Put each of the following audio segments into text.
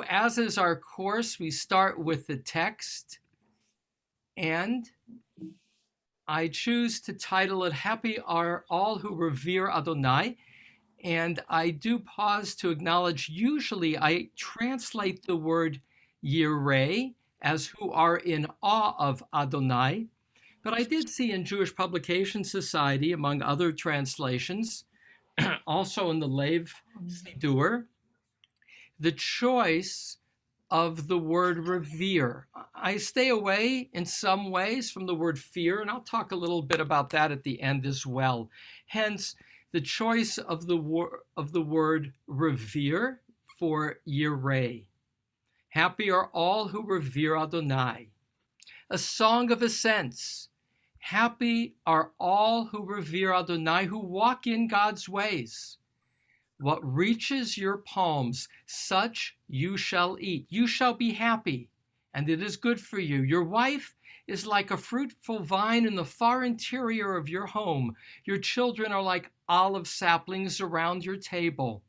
As is our course, we start with the text, and I choose to title it Happy Are All Who Revere Adonai. And I do pause to acknowledge, usually I translate the word Yireh as who are in awe of Adonai. But I did see in Jewish Publication Society, among other translations, also in the Lev Sidur, the choice of the word revere. I stay away in some ways from the word fear, and I'll talk a little bit about that at the end as well. Hence, the choice of the word revere for Yireh. Happy are all who revere Adonai. A song of ascents. Happy are all who revere Adonai, who walk in God's ways. What reaches your palms, such you shall eat. You shall be happy, and it is good for you. Your wife is like a fruitful vine in the far interior of your home. Your children are like olive saplings around your table.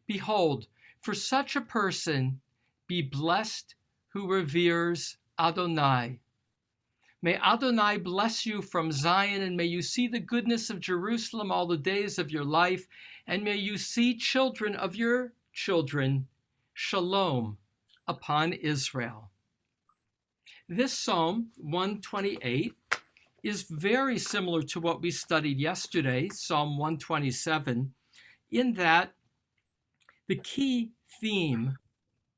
Behold, for such a person, be blessed who reveres Adonai. May Adonai bless you from Zion, and may you see the goodness of Jerusalem all the days of your life, and may you see children of your children. Shalom upon Israel. This Psalm 128 is very similar to what we studied yesterday, Psalm 127, in that the key theme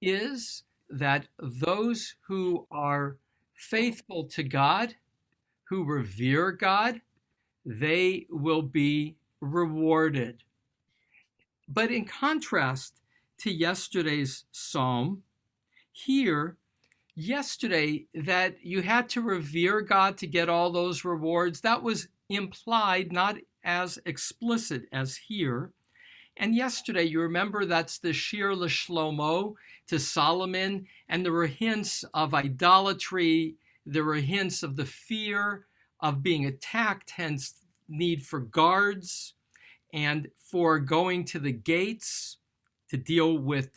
is that those who are faithful to God, who revere God, they will be rewarded. But in contrast to yesterday's psalm, here, yesterday, that you had to revere God to get all those rewards, that was implied, not as explicit as here. And yesterday, you remember that's the Shir LeShlomo to Solomon, and there were hints of idolatry, there were hints of the fear of being attacked, hence need for guards, and for going to the gates to deal with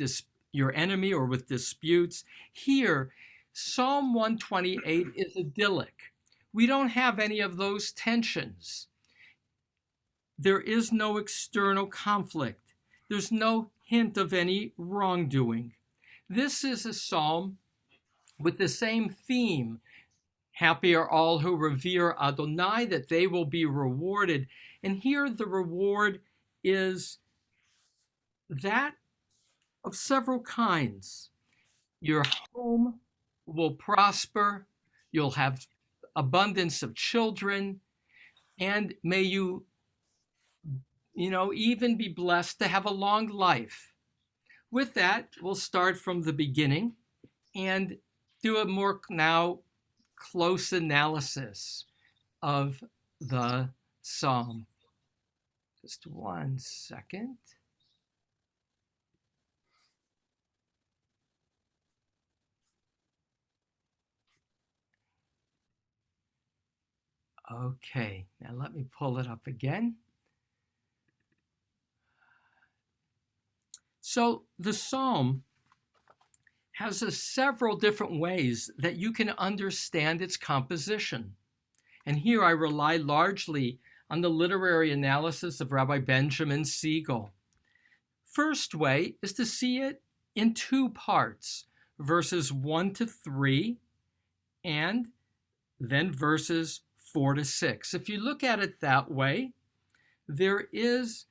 your enemy or with disputes. Here, Psalm 128 is idyllic. We don't have any of those tensions. There is no external conflict. There's no hint of any wrongdoing. This is a psalm with the same theme. Happy are all who revere Adonai, that they will be rewarded. And here the reward is that of several kinds. Your home will prosper. You'll have abundance of children. And may you even be blessed to have a long life. With that, we'll start from the beginning and do a more now close analysis of the psalm. Just 1 second. Okay, now let me pull it up again. So the psalm has several different ways that you can understand its composition. And here I rely largely on the literary analysis of Rabbi Benjamin Siegel. First way is to see it in two parts, verses 1 to 3, and then verses 4 to 6. If you look at it that way, there is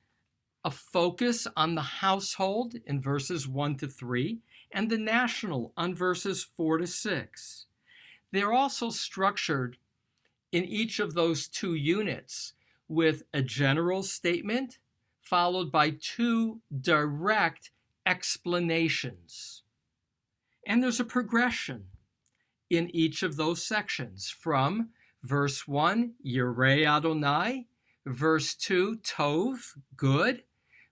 a focus on the household in verses 1 to 3, and the national on verses 4 to 6. They're also structured in each of those two units with a general statement followed by two direct explanations. And there's a progression in each of those sections from verse 1, Yireh Adonai, verse 2, Tov, good,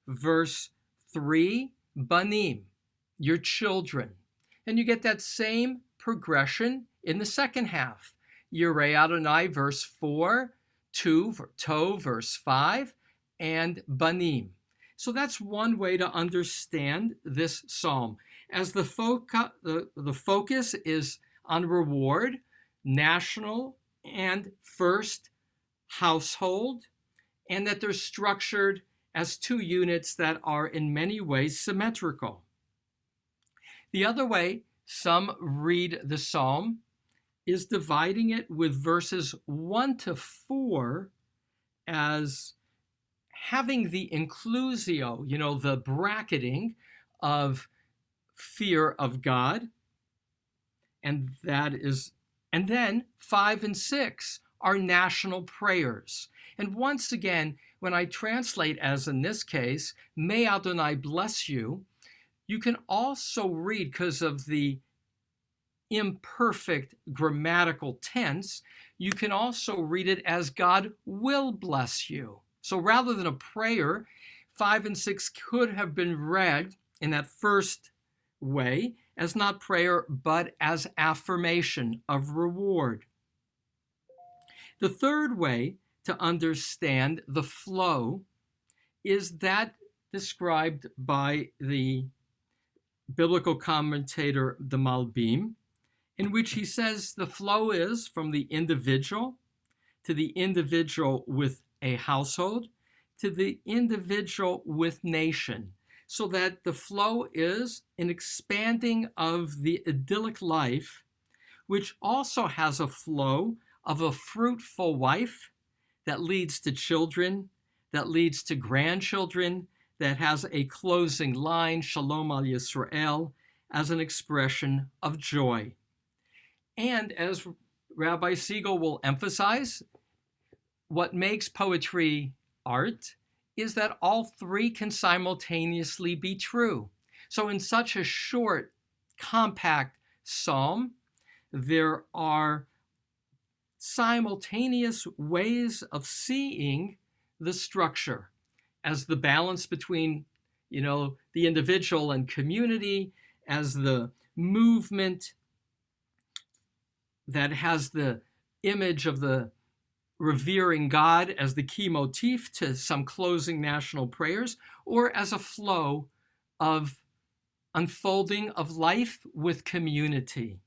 verse 3, Banim, your children. And you get that same progression in the second half. Yireh Adonai, verse 4, 2, Tov, verse 5, and Banim. So that's one way to understand this psalm. as the focus is on reward, national, and first household, and that they're structured as two units that are in many ways symmetrical. The other way some read the psalm is dividing it with verses 1 to 4 as having the inclusio, the bracketing of fear of God. And then 5 and 6 are national prayers. And once again, when I translate, as in this case, may Adonai bless you, you can also read, because of the imperfect grammatical tense, you can also read it as God will bless you. So rather than a prayer, 5 and 6 could have been read in that first way as not prayer, but as affirmation of reward. The third way to understand the flow is that described by the biblical commentator, the Malbim, in which he says the flow is from the individual to the individual with a household to the individual with nation, so that the flow is an expanding of the idyllic life, which also has a flow of a fruitful wife that leads to children, that leads to grandchildren, that has a closing line, Shalom al Yisrael, as an expression of joy. And as Rabbi Siegel will emphasize, what makes poetry art is that all three can simultaneously be true. So in such a short, compact psalm, there are simultaneous ways of seeing the structure as the balance between, the individual and community, as the movement that has the image of the revering God as the key motif to some closing national prayers, or as a flow of unfolding of life with community.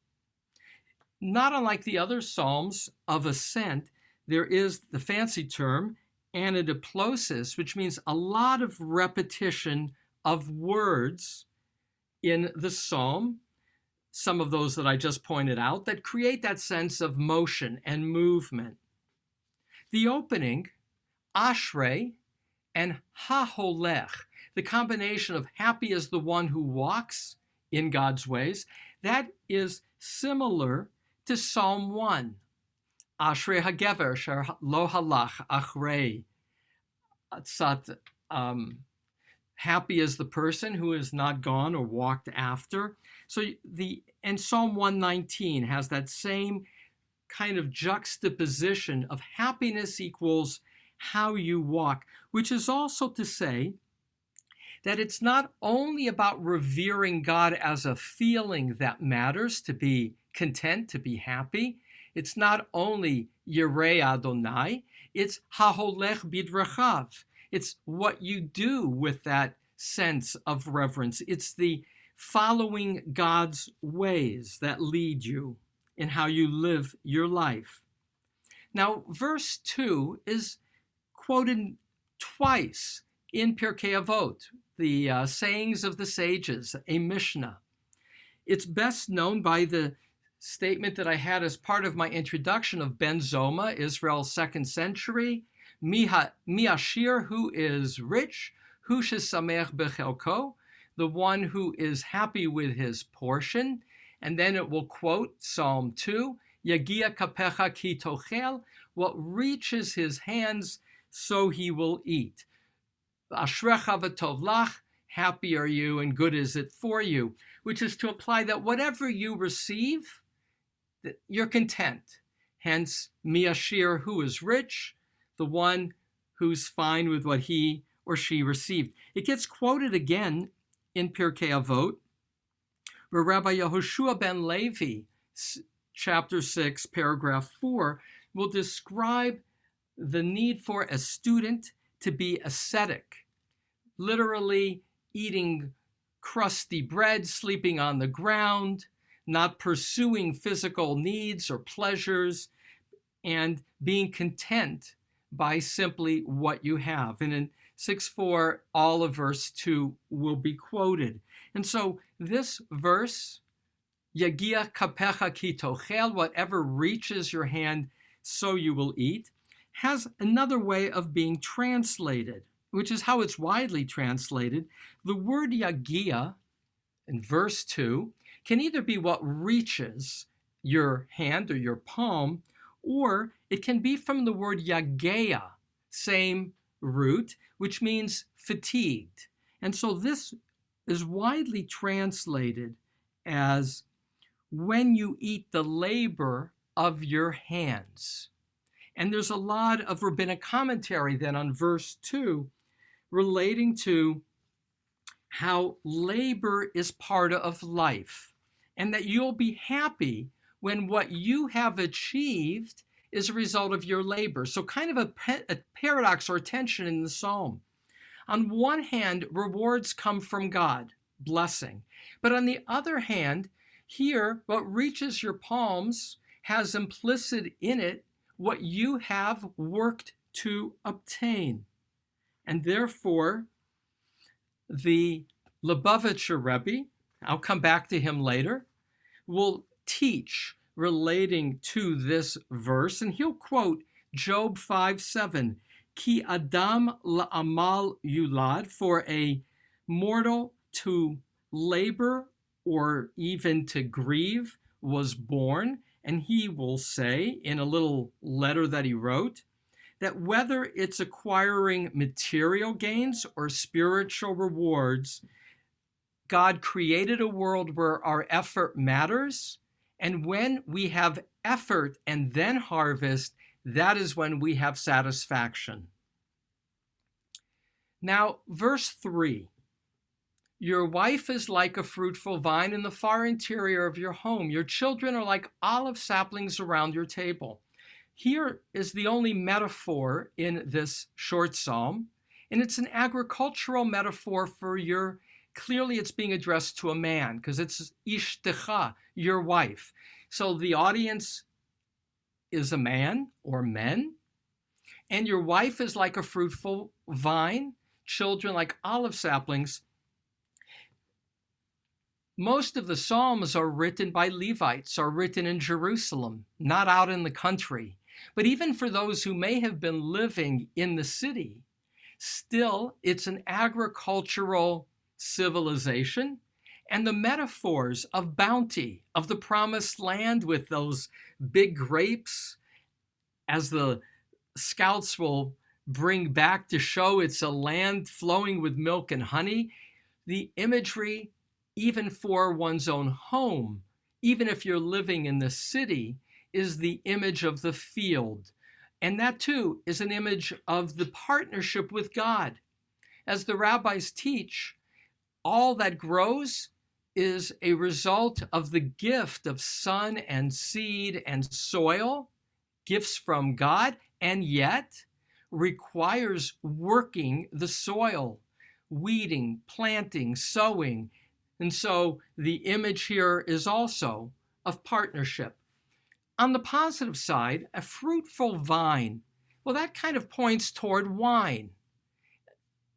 Not unlike the other psalms of ascent, there is the fancy term anadiplosis, which means a lot of repetition of words in the psalm, some of those that I just pointed out, that create that sense of motion and movement. The opening, Ashrei and Haholech, the combination of happy is the one who walks in God's ways, that is similar to Psalm 1. Ashrei hagever sher lo halach achrei. Happy is the person who is not gone or walked after. And Psalm 119 has that same kind of juxtaposition of happiness equals how you walk, which is also to say that it's not only about revering God as a feeling that matters, to be content, to be happy. It's not only Yirei Adonai, it's Haholech Bidrachav. It's what you do with that sense of reverence. It's the following God's ways that lead you in how you live your life. Now, verse 2 is quoted twice in Pirkei Avot, the sayings of the sages, a Mishnah. It's best known by the statement that I had as part of my introduction of Ben Zoma, Israel's 2nd century, Mi Ashir, who is rich, Hu shesamech bechelko, the one who is happy with his portion. And then it will quote Psalm 2, Yagia kapecha ki tochel, what reaches his hands, so he will eat. Ashrecha v'tov lach, happy are you and good is it for you, which is to imply that whatever you receive, that you're content. Hence, Mi Ashir, who is rich, the one who's fine with what he or she received. It gets quoted again in Pirkei Avot, where Rabbi Yehoshua ben Levi, chapter 6, paragraph 4, will describe the need for a student to be ascetic, literally eating crusty bread, sleeping on the ground, not pursuing physical needs or pleasures, and being content by simply what you have. And in 6:4, all of verse 2 will be quoted. And so this verse, Yagia kapecha ki tochel, whatever reaches your hand, so you will eat, has another way of being translated, which is how it's widely translated. The word yagia in verse 2 can either be what reaches your hand or your palm, or it can be from the word yagea, same root, which means fatigued. And so this is widely translated as when you eat the labor of your hands. And there's a lot of rabbinic commentary then on verse 2 relating to how labor is part of life, and that you'll be happy when what you have achieved is a result of your labor. So kind of a paradox or tension in the psalm. On one hand, rewards come from God, blessing. But on the other hand, here, what reaches your palms has implicit in it what you have worked to obtain. And therefore, the Lubavitcher Rebbe, I'll come back to him later, will teach relating to this verse, and he'll quote Job 5:7, Ki Adam la'amal yulad, for a mortal to labor or even to grieve was born. And he will say in a little letter that he wrote that whether it's acquiring material gains or spiritual rewards, God created a world where our effort matters. And when we have effort and then harvest, that is when we have satisfaction. Now, verse 3, your wife is like a fruitful vine in the far interior of your home. Your children are like olive saplings around your table. Here is the only metaphor in this short psalm, and it's an agricultural metaphor for your, clearly it's being addressed to a man, because it's ishtecha, your wife. So the audience is a man or men, and your wife is like a fruitful vine, children like olive saplings. Most of the Psalms are written by Levites, are written in Jerusalem, not out in the country. But even for those who may have been living in the city, still it's an agricultural civilization. And the metaphors of bounty, of the promised land with those big grapes, as the scouts will bring back to show it's a land flowing with milk and honey, the imagery even for one's own home, even if you're living in the city, is the image of the field. And that too is an image of the partnership with God. As the rabbis teach, all that grows is a result of the gift of sun and seed and soil, gifts from God, and yet requires working the soil, weeding, planting, sowing. And so the image here is also of partnership. On the positive side, a fruitful vine, well, that kind of points toward wine.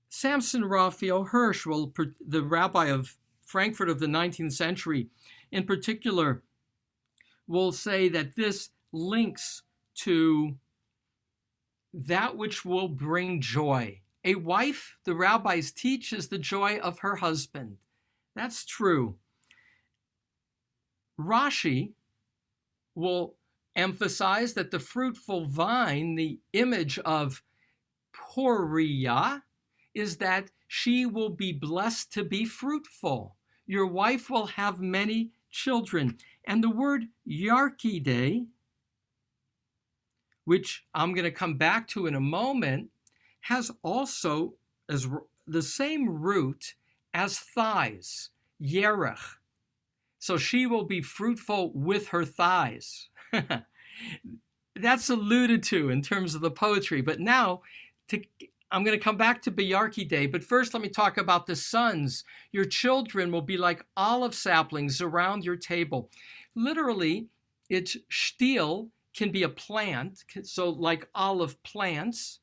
Samson Raphael Hirsch, the rabbi of Frankfurt of the 19th century in particular, will say that this links to that which will bring joy. A wife, the rabbis teach, is the joy of her husband. That's true. Rashi will emphasize that the fruitful vine, the image of Poriah, is that she will be blessed to be fruitful. Your wife will have many children. And the word yarkide, which I'm going to come back to in a moment, has also as the same root as thighs, yerech. So she will be fruitful with her thighs. That's alluded to in terms of the poetry. But now, I'm going to come back to Bayarki Day, but first let me talk about the sons. Your children will be like olive saplings around your table. Literally, it's stiel can be a plant, so like olive plants.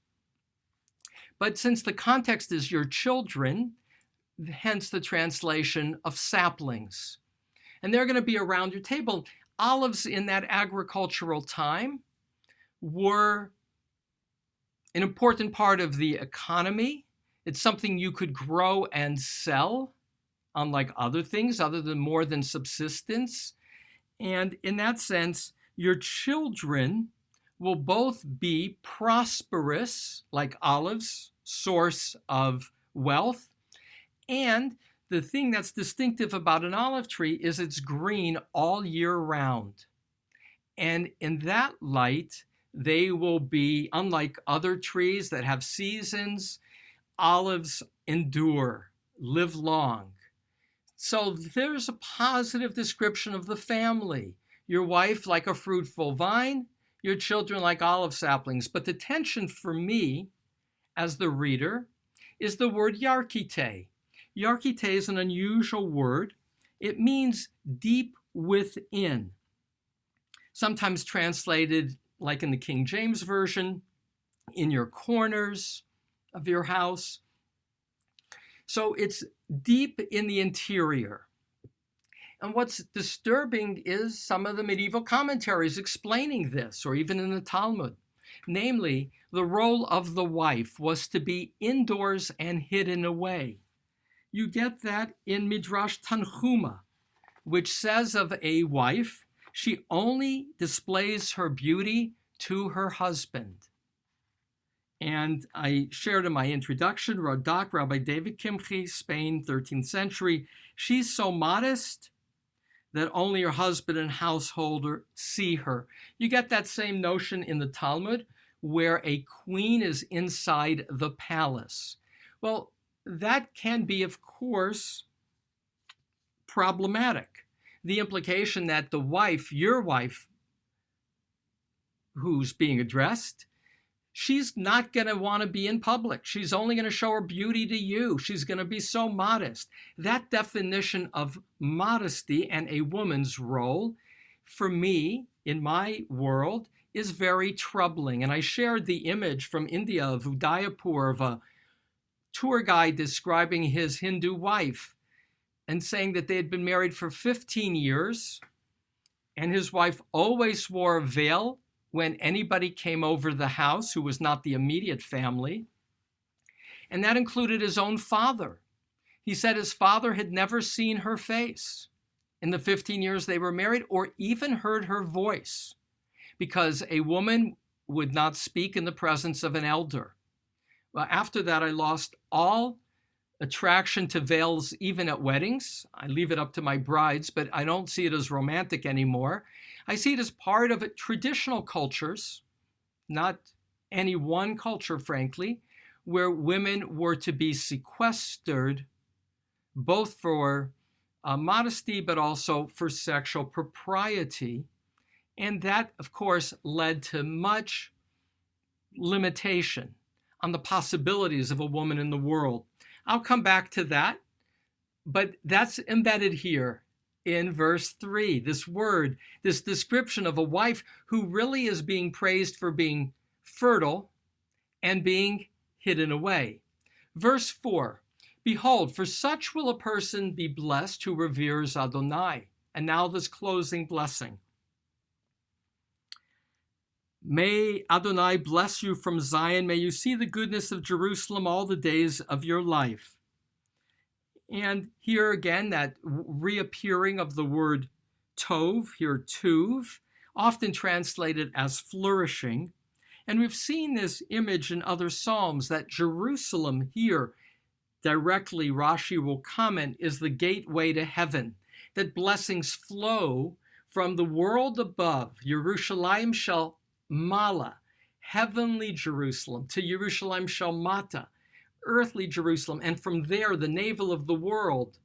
But since the context is your children, hence the translation of saplings. And they're going to be around your table. Olives in that agricultural time were an important part of the economy. It's something you could grow and sell, unlike other things, other than more than subsistence. And in that sense, your children will both be prosperous, like olives, source of wealth. And the thing that's distinctive about an olive tree is it's green all year round. And in that light, they will be, unlike other trees that have seasons, olives endure, live long. So there's a positive description of the family. Your wife like a fruitful vine, your children like olive saplings. But the tension for me, as the reader, is the word yarkite. Yarkite is an unusual word. It means deep within. Sometimes translated, like in the King James Version, in your corners of your house. So it's deep in the interior. And what's disturbing is some of the medieval commentaries explaining this, or even in the Talmud. Namely, the role of the wife was to be indoors and hidden away. You get that in Midrash Tanhuma, which says of a wife, she only displays her beauty to her husband. And I shared in my introduction, Radak, Rabbi David Kimche, Spain, 13th century. She's so modest that only her husband and householder see her. You get that same notion in the Talmud, where a queen is inside the palace. Well, that can be, of course, problematic. The implication that the wife, your wife, who's being addressed, she's not going to want to be in public. She's only going to show her beauty to you. She's going to be so modest. That definition of modesty and a woman's role, for me, in my world, is very troubling. And I shared the image from India of Udaipur of a tour guide describing his Hindu wife and saying that they had been married for 15 years and his wife always wore a veil when anybody came over the house who was not the immediate family. And that included his own father. He said his father had never seen her face in the 15 years they were married or even heard her voice, because a woman would not speak in the presence of an elder. Well, after that, I lost all attraction to veils, even at weddings. I leave it up to my brides, but I don't see it as romantic anymore. I see it as part of traditional cultures, not any one culture, frankly, where women were to be sequestered, both for modesty, but also for sexual propriety. And that, of course, led to much limitation on the possibilities of a woman in the world. I'll come back to that, but that's embedded here in verse 3, this word, this description of a wife who really is being praised for being fertile and being hidden away. Verse 4, behold, for such will a person be blessed who reveres Adonai. And now this closing blessing. May Adonai bless you from Zion. May you see the goodness of Jerusalem all the days of your life. And here again, that reappearing of the word tov, here tuv, often translated as flourishing. And we've seen this image in other Psalms, that Jerusalem here, directly Rashi will comment, is the gateway to heaven, that blessings flow from the world above, Yerushalayim shel Mala, heavenly Jerusalem, to Yerushalayim shel Mata, earthly Jerusalem, and from there, the navel of the world,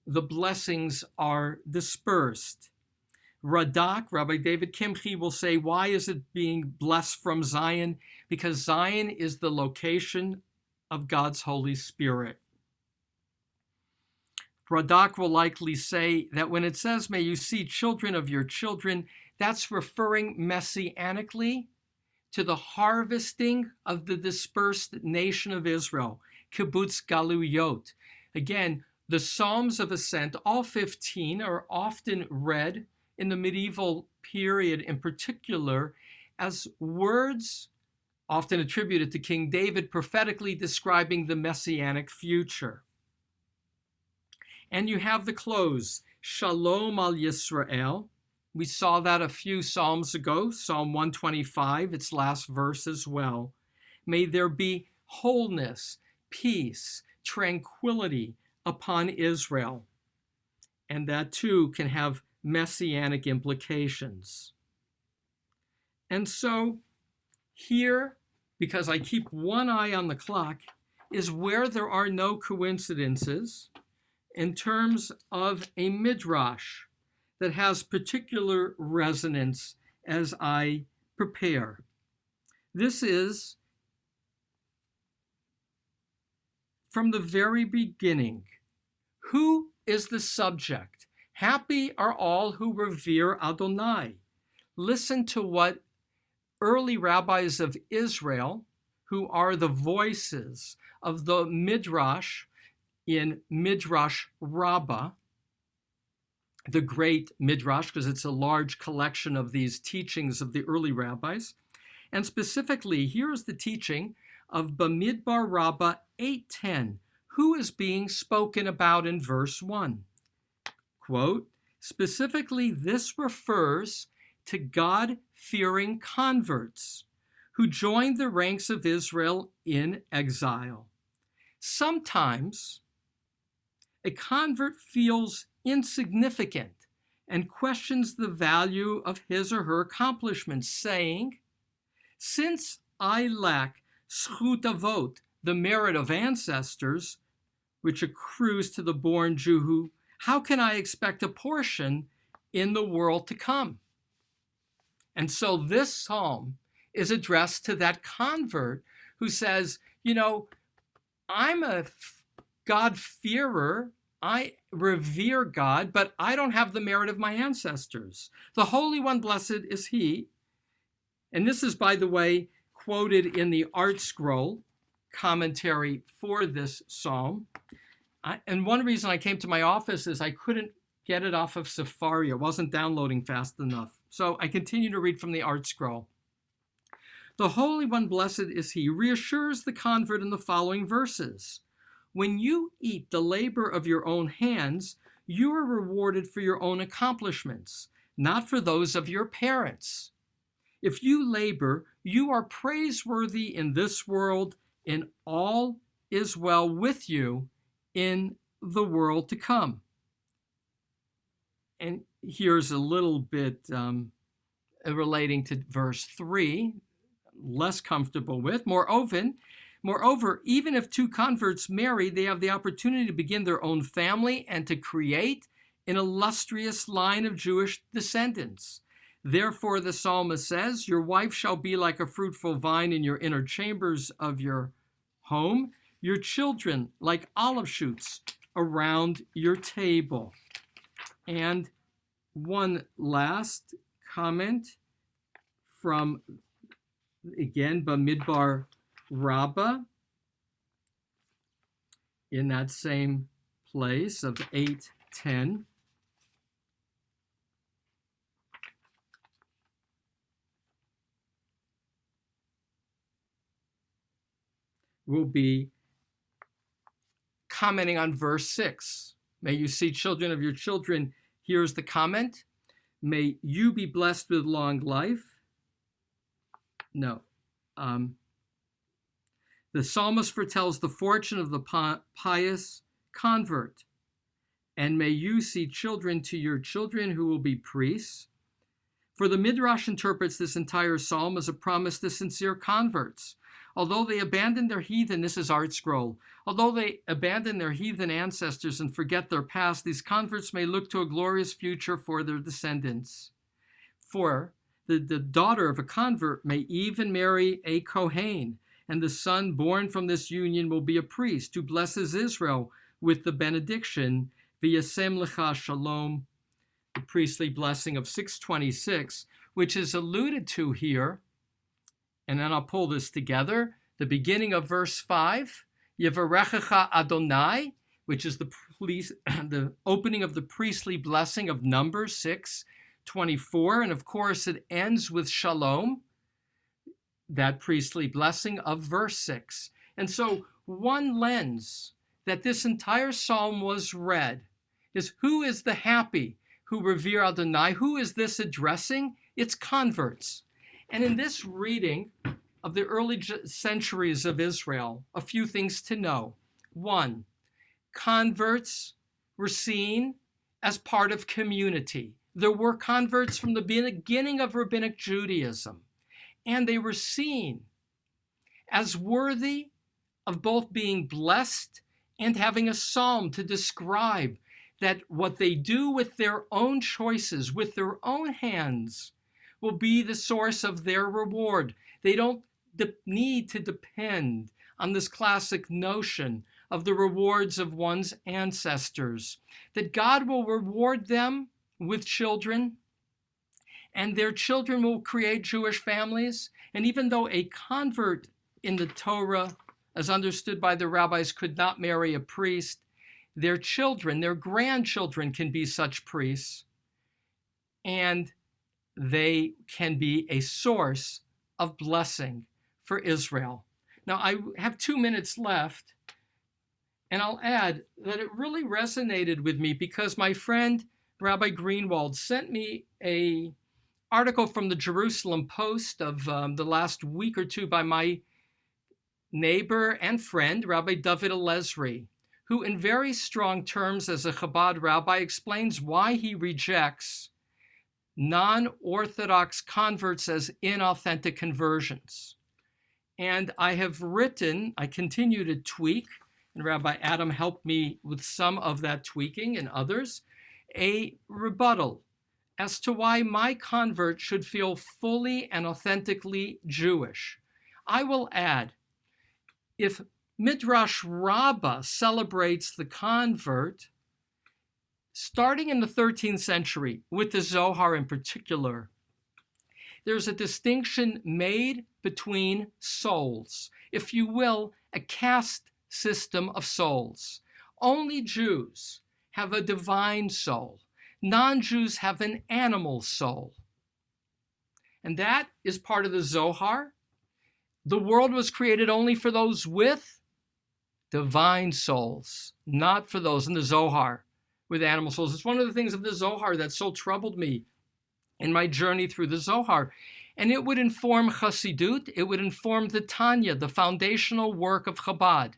the blessings are dispersed. Radak, Rabbi David Kimche, will say, why is it being blessed from Zion? Because Zion is the location of God's Holy Spirit. Radak will likely say that when it says, may you see children of your children, that's referring messianically to the harvesting of the dispersed nation of Israel, kibbutz galuyot. Again, the Psalms of Ascent, all 15, are often read in the medieval period in particular as words often attributed to King David, prophetically describing the messianic future. And you have the close, Shalom al Yisrael. We saw that a few Psalms ago, Psalm 125, its last verse as well. May there be wholeness, peace, tranquility upon Israel. And that too can have messianic implications. And so here, because I keep one eye on the clock, is where there are no coincidences in terms of a midrash that has particular resonance as I prepare. This is from the very beginning. Who is the subject? Happy are all who revere Adonai. Listen to what early rabbis of Israel, who are the voices of the midrash in Midrash Rabbah, the great midrash, because it's a large collection of these teachings of the early rabbis. And specifically, here is the teaching of Bamidbar Rabbah 8:10, who is being spoken about in verse 1. Quote, specifically, this refers to God-fearing converts who joined the ranks of Israel in exile. Sometimes a convert feels insignificant and questions the value of his or her accomplishments, saying, since I lack zchut avot, the merit of ancestors, which accrues to the born Jew, how can I expect a portion in the world to come? And so this psalm is addressed to that convert who says, I'm a God-fearer, I revere God, but I don't have the merit of my ancestors. The Holy One, blessed is He. And this is, by the way, quoted in the Art Scroll commentary for this psalm. And one reason I came to my office is I couldn't get it off of Safari. It wasn't downloading fast enough. So I continue to read from the Art Scroll. The Holy One, blessed is He, reassures the convert in the following verses. When you eat the labor of your own hands, you are rewarded for your own accomplishments, not for those of your parents. If you labor, you are praiseworthy in this world, and all is well with you in the world to come. And here's a little bit relating to verse 3, less comfortable with. Moreover, even if two converts marry, they have the opportunity to begin their own family and to create an illustrious line of Jewish descendants. Therefore, the psalmist says, your wife shall be like a fruitful vine in your inner chambers of your home, your children like olive shoots around your table. And one last comment from, again, Bamidbar Rabbah in that same place of 8:10. Will be commenting on verse 6. May you see children of your children. Here's the comment. May you be blessed with long life. No. The psalmist foretells the fortune of the pious convert. And may you see children to your children who will be priests. For the Midrash interprets this entire psalm as a promise to sincere converts. Although they abandon their heathen, this is Art Scroll, although they abandon their heathen ancestors and forget their past, these converts may look to a glorious future for their descendants. For the daughter of a convert may even marry a Kohen, and the son born from this union will be a priest who blesses Israel with the benediction, V'yasem lecha shalom, the priestly blessing of 626, which is alluded to here. And then I'll pull this together. The beginning of verse 5, Yevarechecha Adonai, which is the opening of the priestly blessing of Numbers 6:24. And of course, it ends with shalom, that priestly blessing of verse 6. And so one lens that this entire psalm was read is, who is the happy who revere Adonai? Who is this addressing? It's converts. And in this reading of the early centuries of Israel, a few things to know. One, converts were seen as part of community. There were converts from the beginning of Rabbinic Judaism, and they were seen as worthy of both being blessed and having a psalm to describe that what they do with their own choices, with their own hands, will be the source of their reward. They don't need to depend on this classic notion of the rewards of one's ancestors, that God will reward them with children, and their children will create Jewish families. And even though a convert in the Torah, as understood by the rabbis, could not marry a priest, their children, their grandchildren can be such priests, and they can be a source of blessing for Israel. Now, I have 2 minutes left, and I'll add that it really resonated with me because my friend Rabbi Greenwald sent me an article from the Jerusalem Post of the last week or two by my neighbor and friend, Rabbi David Elezri, who in very strong terms as a Chabad rabbi explains why he rejects non-Orthodox converts as inauthentic conversions. And I continue to tweak, and Rabbi Adam helped me with some of that tweaking and others, a rebuttal as to why my convert should feel fully and authentically Jewish. I will add, if Midrash Rabbah celebrates the convert, starting in the 13th century, with the Zohar in particular, there's a distinction made between souls, if you will, a caste system of souls. Only Jews have a divine soul. Non-Jews have an animal soul. And that is part of the Zohar. The world was created only for those with divine souls, not for those in the Zohar with animal souls. It's one of the things of the Zohar that so troubled me in my journey through the Zohar. And it would inform Chassidut, it would inform the Tanya, the foundational work of Chabad.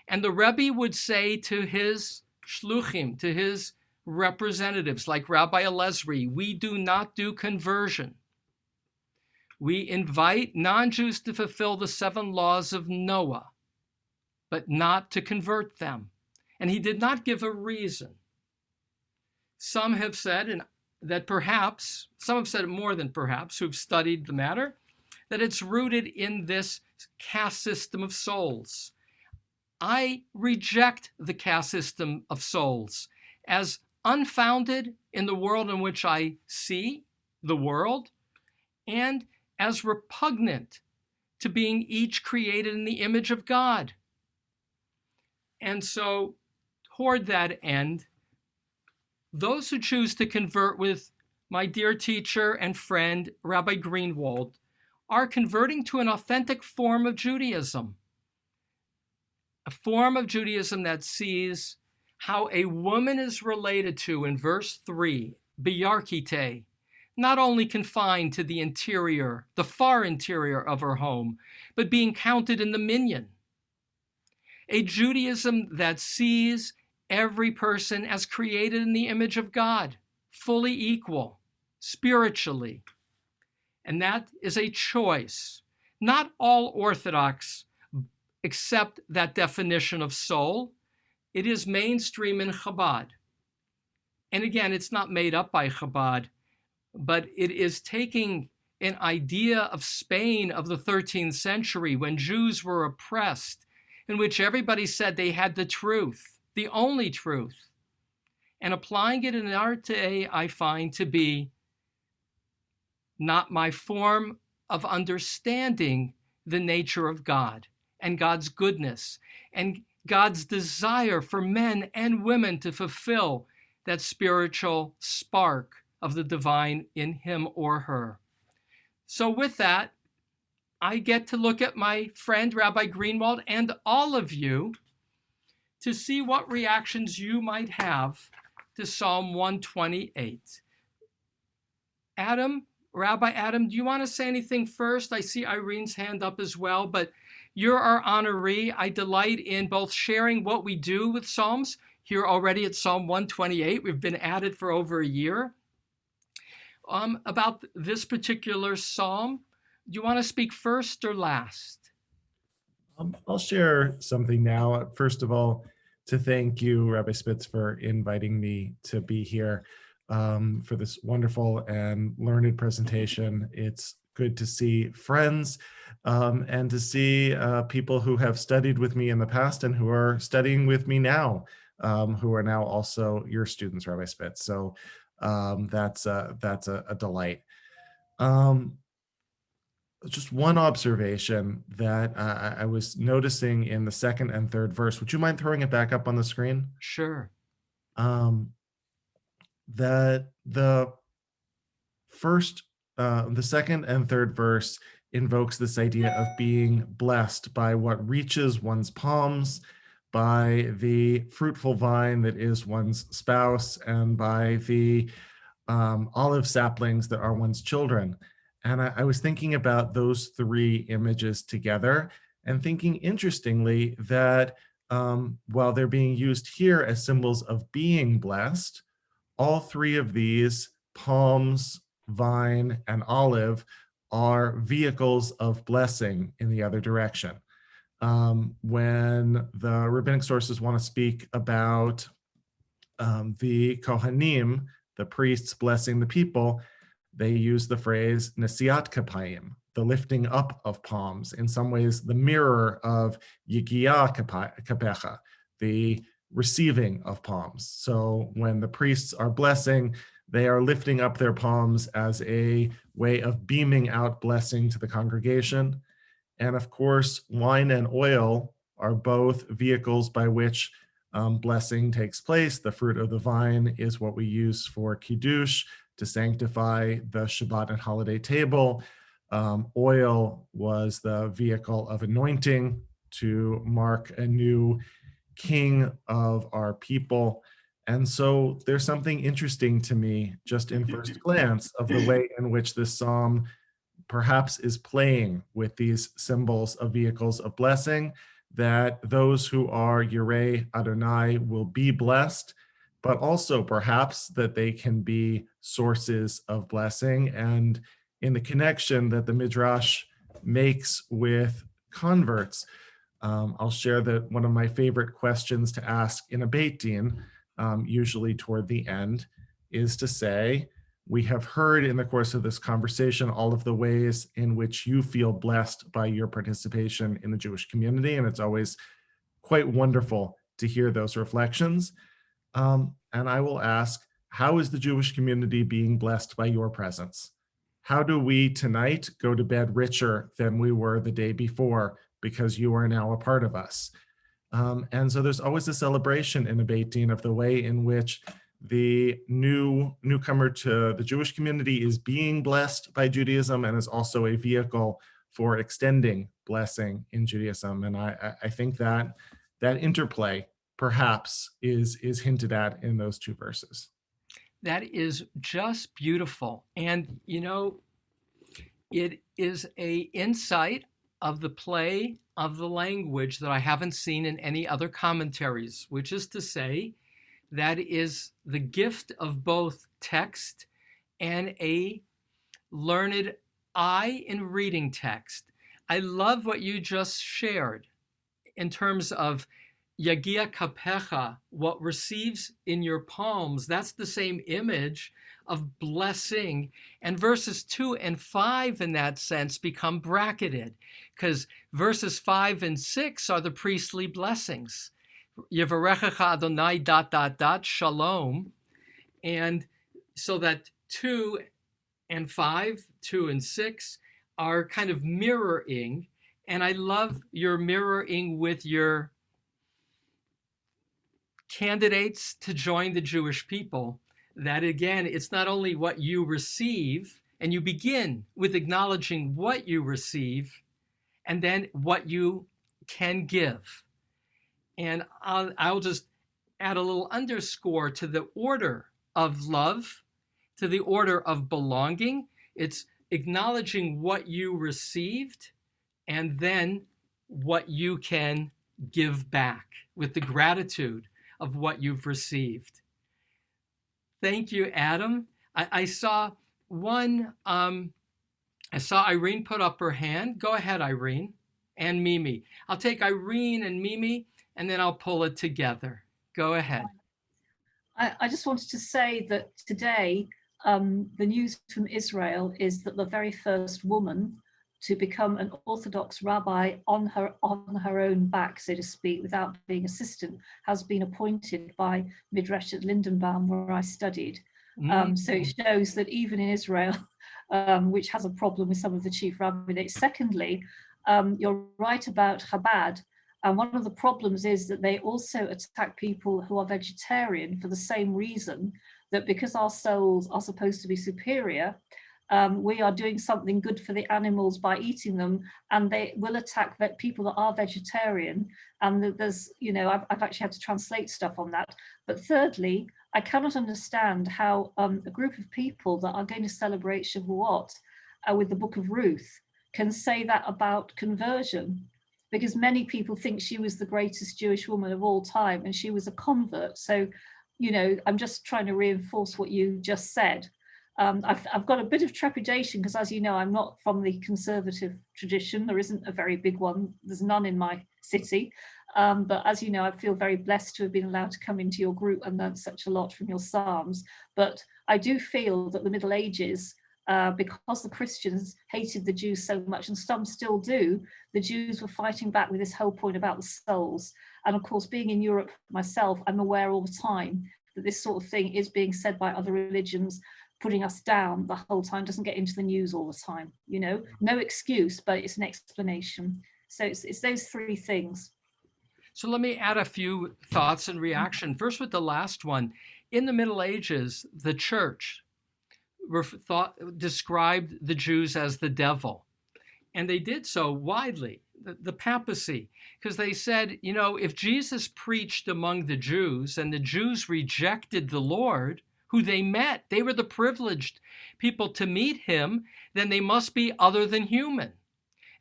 And the Rebbe would say to his shluchim, to his representatives like Rabbi Elezri, we do not do conversion. We invite non-Jews to fulfill the 7 laws of Noah, but not to convert them. And he did not give a reason. Some have said, that perhaps, some have said it more than perhaps, who've studied the matter, that it's rooted in this caste system of souls. I reject the caste system of souls as unfounded in the world in which I see the world, and as repugnant to being each created in the image of God. And so, toward that end, those who choose to convert with my dear teacher and friend, Rabbi Greenwald, are converting to an authentic form of Judaism. A form of Judaism that sees how a woman is related to, in verse 3, biyarkite, not only confined to the interior, the far interior of her home, but being counted in the minyan. A Judaism that sees every person as created in the image of God, fully equal, spiritually. And that is a choice. Not all Orthodox accept that definition of soul. It is mainstream in Chabad. And again, it's not made up by Chabad. but it is taking an idea of Spain of the 13th century when Jews were oppressed, in which everybody said they had the truth, the only truth, and applying it in our day, I find to be not my form of understanding the nature of God and God's goodness and God's desire for men and women to fulfill that spiritual spark of the divine in him or her. So with that, I get to look at my friend Rabbi Greenwald and all of you to see what reactions you might have to Psalm 128. Adam, Rabbi Adam, do you want to say anything first? I see Irene's hand up as well, but you're our honoree. I delight in both sharing what we do with Psalms here already at Psalm 128. We've been at it for over a year. About this particular Psalm, do you want to speak first or last? I'll share something now. First of all, to thank you, Rabbi Spitz, for inviting me to be here for this wonderful and learned presentation. It's good to see friends and to see people who have studied with me in the past and who are studying with me now, who are now also your students, Rabbi Spitz. So that's a delight. Just one observation that I was noticing in the second and third verse. Would you mind throwing it back up on the screen? Sure. That the second and third verse invokes this idea of being blessed by what reaches one's palms, by the fruitful vine that is one's spouse, and by the olive saplings that are one's children. And I was thinking about those three images together and thinking interestingly that while they're being used here as symbols of being blessed, all three of these, palms, vine, and olive, are vehicles of blessing in the other direction. When the rabbinic sources want to speak about the Kohanim, the priests blessing the people, they use the phrase nesiat kapayim, the lifting up of palms, in some ways the mirror of yigia kapecha, the receiving of palms. So when the priests are blessing, they are lifting up their palms as a way of beaming out blessing to the congregation. And of course, wine and oil are both vehicles by which blessing takes place. The fruit of the vine is what we use for Kiddush, to sanctify the Shabbat and holiday table. Oil was the vehicle of anointing to mark a new king of our people. And so there's something interesting to me, just in first glance, of the way in which this psalm perhaps is playing with these symbols of vehicles of blessing, that those who are Yirei Adonai will be blessed, but also perhaps that they can be sources of blessing. And in the connection that the Midrash makes with converts, I'll share that one of my favorite questions to ask in a Beit Din, usually toward the end, is to say, we have heard in the course of this conversation all of the ways in which you feel blessed by your participation in the Jewish community, and it's always quite wonderful to hear those reflections. And I will ask, how is the Jewish community being blessed by your presence? How do we tonight go to bed richer than we were the day before because you are now a part of us? And so there's always a celebration in a Beit Din of the way in which the newcomer to the Jewish community is being blessed by Judaism and is also a vehicle for extending blessing in Judaism. And I think that interplay perhaps is hinted at in those two verses. That is just beautiful. And, you know, it is a insight of the play of the language that I haven't seen in any other commentaries, which is to say, that is the gift of both text and a learned eye in reading text. I love what you just shared in terms of Yagia kapecha, what receives in your palms, that's the same image of blessing. And verses 2 and 5 in that sense become bracketed, because verses 5 and 6 are the priestly blessings. Yevarechecha Adonai ... shalom. And so that 2 and 5, 2 and 6 are kind of mirroring. And I love your mirroring with your candidates to join the Jewish people. That again, it's not only what you receive, and you begin with acknowledging what you receive and then what you can give. And I'll just add a little underscore to the order of love, to the order of belonging. It's acknowledging what you received and then what you can give back with the gratitude of what you've received. Thank you, Adam. I saw one, I saw Irene put up her hand. Go ahead, Irene, and Mimi. I'll take Irene and Mimi, and then I'll pull it together. Go ahead. I just wanted to say that today, the news from Israel is that the very first woman to become an Orthodox rabbi on her own back, so to speak, without being assistant, has been appointed by Midreshet Lindenbaum, where I studied. So it shows that even in Israel, which has a problem with some of the chief rabbinates. Secondly, you're right about Chabad. And one of the problems is that they also attack people who are vegetarian for the same reason, that because our souls are supposed to be superior, we are doing something good for the animals by eating them, and they will attack people that are vegetarian. And there's, you know, I've actually had to translate stuff on that. But thirdly, I cannot understand how a group of people that are going to celebrate Shavuot with the Book of Ruth can say that about conversion, because many people think she was the greatest Jewish woman of all time and she was a convert. So, you know, I'm just trying to reinforce what you just said. I've got a bit of trepidation because, as you know, I'm not from the conservative tradition. There isn't a very big one. There's none in my city. But as you know, I feel very blessed to have been allowed to come into your group and learn such a lot from your Psalms. But I do feel that the Middle Ages, because the Christians hated the Jews so much, and some still do, the Jews were fighting back with this whole point about the souls. And of course, being in Europe myself, I'm aware all the time that this sort of thing is being said by other religions, putting us down the whole time, doesn't get into the news all the time, you know, no excuse, but it's an explanation. So it's those three things. So let me add a few thoughts and reaction. First, with the last one. In the Middle Ages, the church described the Jews as the devil. And they did so widely, the papacy, because they said, you know, if Jesus preached among the Jews and the Jews rejected the Lord, who they met, they were the privileged people to meet him, then they must be other than human.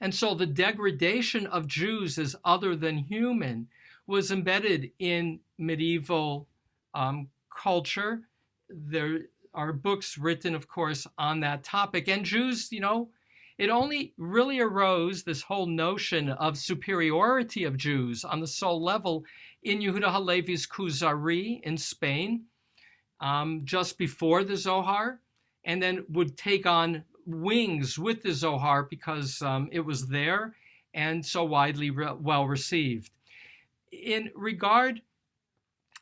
And so the degradation of Jews as other than human was embedded in medieval culture. There are books written, of course, on that topic. And Jews, you know, it only really arose, this whole notion of superiority of Jews on the soul level, in Yehuda Halevi's Kuzari in Spain, just before the Zohar, and then would take on wings with the Zohar because it was there and so widely well received. In regard,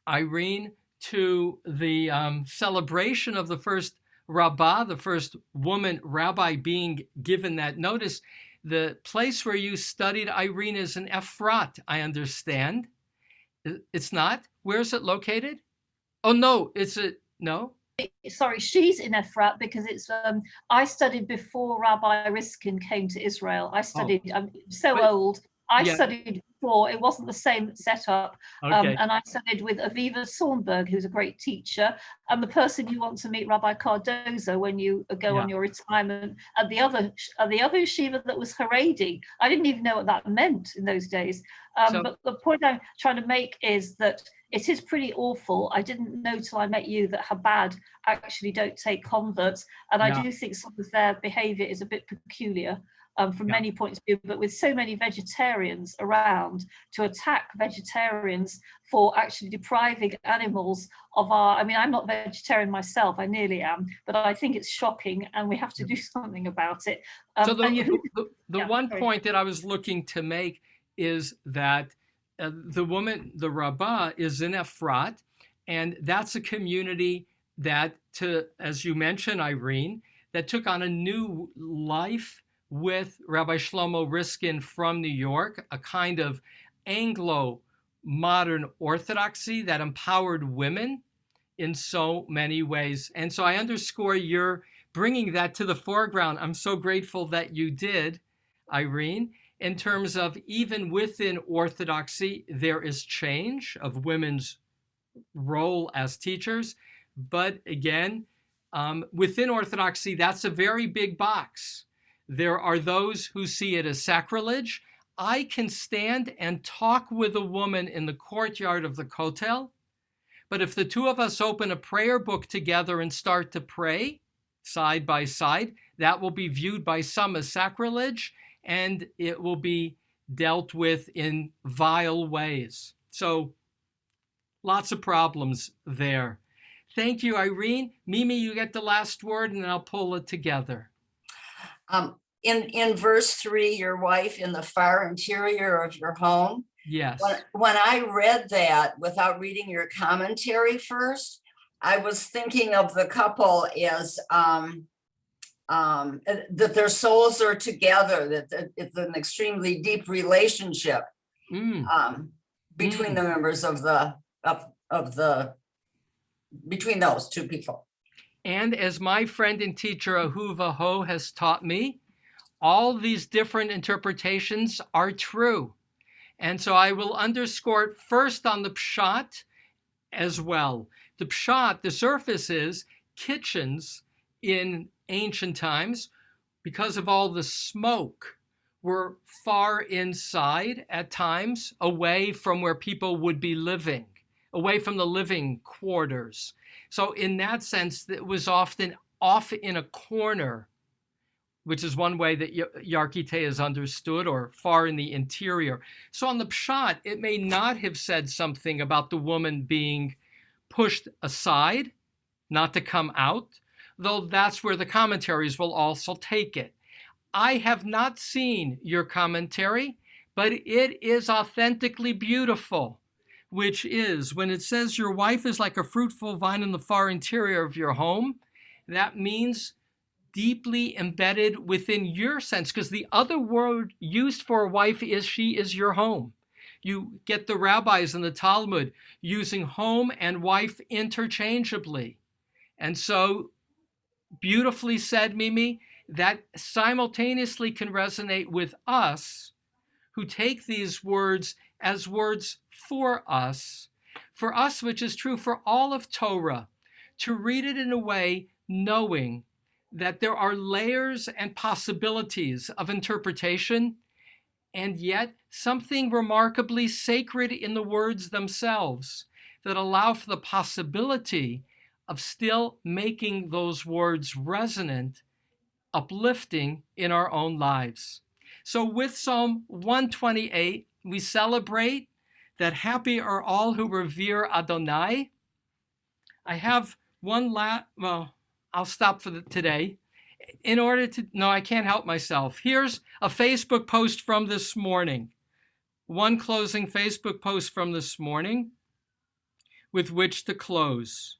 Irene, to the celebration of the first rabbah, the first woman rabbi being given that notice, the place where you studied, Irene, is in Efrat, I understand. It's not? Where is it located? Oh, no, no? Sorry, she's in Efrat because it's, I studied before Rabbi Riskin came to Israel. I studied, I'm so old. I studied before, it wasn't the same setup. Okay. And I studied with Aviva Sornberg, who's a great teacher, and the person you want to meet, Rabbi Cardozo, when you go on your retirement, at the other yeshiva that was Haredi. I didn't even know what that meant in those days. But the point I'm trying to make is that it is pretty awful. I didn't know till I met you that Chabad actually don't take converts. And I do think some of their behavior is a bit peculiar. from many points of view, but with so many vegetarians around, to attack vegetarians for actually depriving animals of our, I mean, I'm not vegetarian myself, I nearly am, but I think it's shocking and we have to do something about it. So the Yeah, one sorry. point that I was looking to make is that the woman, the Rabbah, is in Efrat, and that's a community that, as you mentioned, Irene, that took on a new life with Rabbi Shlomo Riskin from New York, a kind of Anglo modern orthodoxy that empowered women in so many ways. And so I underscore your bringing that to the foreground. I'm so grateful that you did, Irene, in terms of even within orthodoxy, there is change of women's role as teachers. But again, within orthodoxy, that's a very big box. There are those who see it as sacrilege. I can stand and talk with a woman in the courtyard of the Kotel, but if the two of us open a prayer book together and start to pray side by side, that will be viewed by some as sacrilege, and it will be dealt with in vile ways. So lots of problems there. Thank you, Irene. Mimi, you get the last word, and I'll pull it together. In verse 3, your wife in the far interior of your home. Yes. When I read that without reading your commentary first, I was thinking of the couple as that their souls are together, that it's an extremely deep relationship between the members of the between those two people. And as my friend and teacher Ahuva Ho has taught me, all these different interpretations are true. And so I will underscore it first on the pshat as well. The pshat, the surface is kitchens in ancient times, because of all the smoke, were far inside at times, away from where people would be living, away from the living quarters. So in that sense, it was often off in a corner, which is one way that Yarkite is understood, or far in the interior. So on the pshat, it may not have said something about the woman being pushed aside, not to come out, though that's where the commentaries will also take it. I have not seen your commentary, but it is authentically beautiful, which is when it says your wife is like a fruitful vine in the far interior of your home, that means deeply embedded within your sense, because the other word used for a wife is she is your home. You get the rabbis in the Talmud using home and wife interchangeably. And so beautifully said, Mimi, that simultaneously can resonate with us who take these words as words for us, which is true for all of Torah, to read it in a way knowing that there are layers and possibilities of interpretation, and yet something remarkably sacred in the words themselves that allow for the possibility of still making those words resonant, uplifting in our own lives. So with Psalm 128, we celebrate that happy are all who revere Adonai. I have one I'll stop for today. No, I can't help myself. Here's a Facebook post from this morning. One closing Facebook post from this morning with which to close.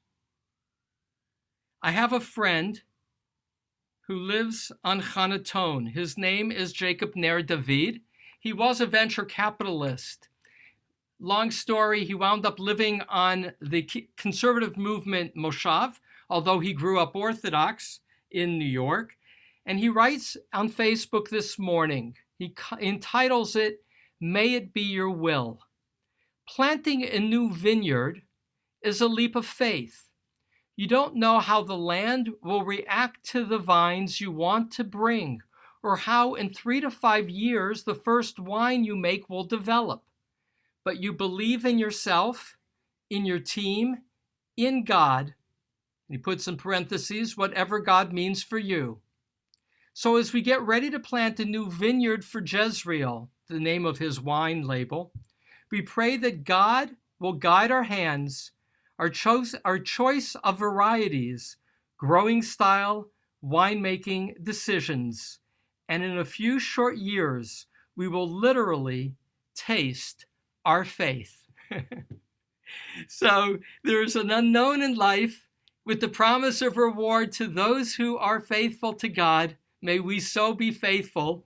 I have a friend who lives on Hanaton. His name is Jacob Ner David. He was a venture capitalist. Long story, he wound up living on the conservative movement Moshav, although he grew up Orthodox in New York. And he writes on Facebook this morning, he entitles it, "May It Be Your Will." Planting a new vineyard is a leap of faith. You don't know how the land will react to the vines you want to bring, or how in 3 to 5 years the first wine you make will develop. But you believe in yourself, in your team, in God. He puts in parentheses, whatever God means for you. So as we get ready to plant a new vineyard for Jezreel, the name of his wine label, we pray that God will guide our hands, our choice of varieties, growing style, winemaking decisions, and in a few short years, we will literally taste our faith. So there's an unknown in life with the promise of reward to those who are faithful to God. May we so be faithful.